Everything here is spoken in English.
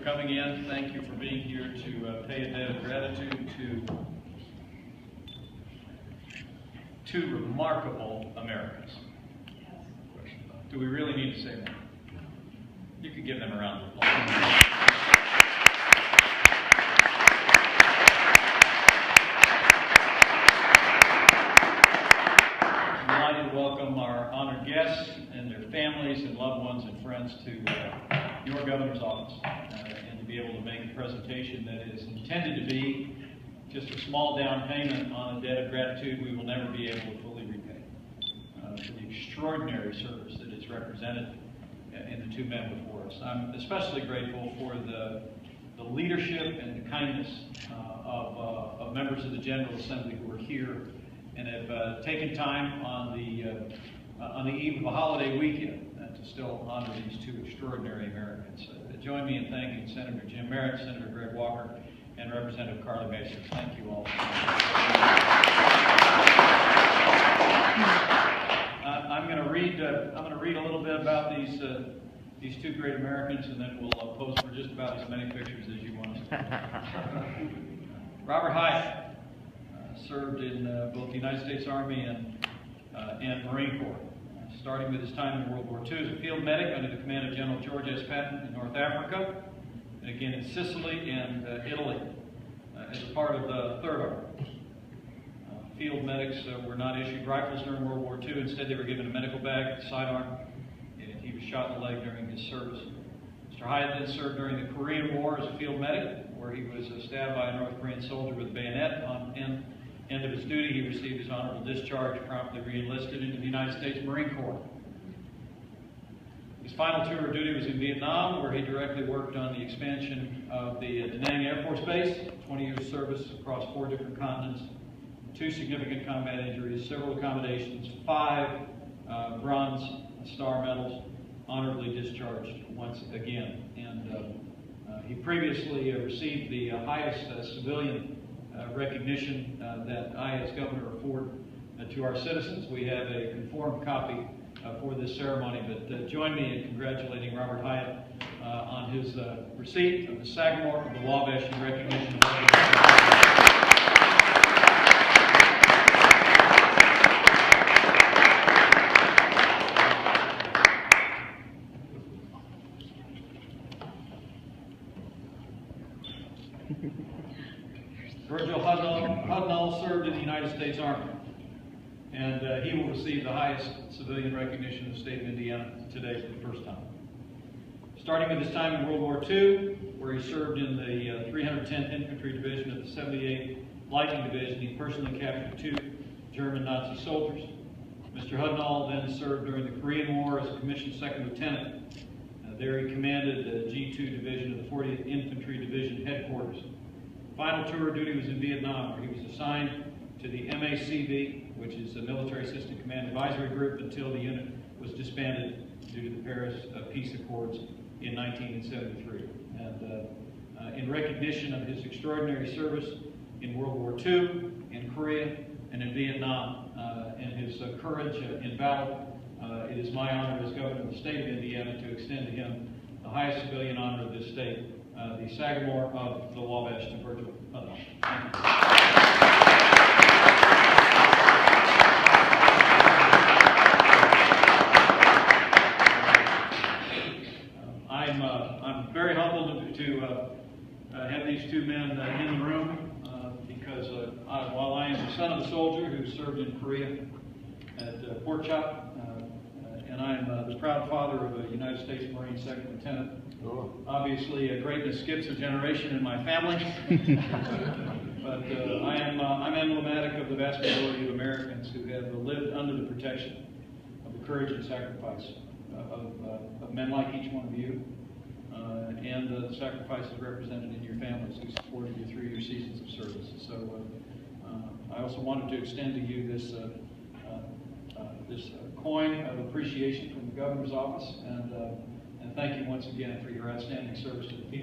coming in. Thank you for being here to pay a debt of gratitude to two remarkable Americans. Do we really need to say more? You could give them a round of applause. Welcome our honored guests and their families and loved ones and friends to your governor's office and to be able to make a presentation that is intended to be just a small down payment on a debt of gratitude we will never be able to fully repay for the extraordinary service that is represented in the two men before us. I'm especially grateful for the leadership and the kindness of members of the General Assembly who are here and have taken time on the eve of a holiday weekend to still honor these two extraordinary Americans. Join me in thanking Senator Jim Merritt, Senator Greg Walker, and Representative Carly Mason. Thank you all. I'm going to read a little bit about these two great Americans, and then we'll pose for just about as many pictures as you want us to. Robert Hyatt served in both the United States Army and Marine Corps, starting with his time in World War II as a field medic under the command of General George S. Patton in North Africa, and again in Sicily and Italy as a part of the Third Army. Field medics were not issued rifles during World War II. Instead, they were given a medical bag with a sidearm, and he was shot in the leg during his service. Mr. Hyatt then served during the Korean War as a field medic, where he was stabbed by a North Korean soldier with a bayonet. On end of his duty, he received his honorable discharge, promptly re-enlisted into the United States Marine Corps. His final tour of duty was in Vietnam, where he directly worked on the expansion of the Da Nang Air Force Base, 20 years service across 4 different continents, 2 significant combat injuries, several accommodations, 5 Bronze Star medals, honorably discharged once again. And he previously received the highest civilian recognition that I, as governor, afford to our citizens. We have a conformed copy for this ceremony, but join me in congratulating Robert Hyatt on his receipt of the Sagamore of the Wabash in recognition of Virgil Hudnall served in the United States Army, and he will receive the highest civilian recognition in the state of Indiana today for the first time. Starting with his time in World War II, where he served in the 310th Infantry Division of the 78th Lightning Division, he personally captured 2 German Nazi soldiers. Mr. Hudnall then served during the Korean War as a commissioned second lieutenant. There he commanded the G2 Division of the 40th Infantry Division headquarters. Final tour of duty was in Vietnam, where he was assigned to the MACV, which is the Military Assistant Command Advisory Group, until the unit was disbanded due to the Paris Peace Accords in 1973. And in recognition of his extraordinary service in World War II, in Korea, and in Vietnam, and his courage in battle, it is my honor as governor of the state of Indiana to extend to him the highest civilian honor of this state, the Sagamore of the Wabash to Virgil. Thank you. I'm very humbled to have these two men in the room because while I am the son of a soldier who served in Korea at Pork Chop, and I'm the proud father of a United States Marine second lieutenant. Obviously, greatness skips a generation in my family, but I'm emblematic of the vast majority of Americans who have lived under the protection of the courage and sacrifice of men like each one of you, and the sacrifices represented in your families who supported you through your seasons of service. So I also wanted to extend to you this coin of appreciation from the governor's office, and thank you once again for your outstanding service to the people.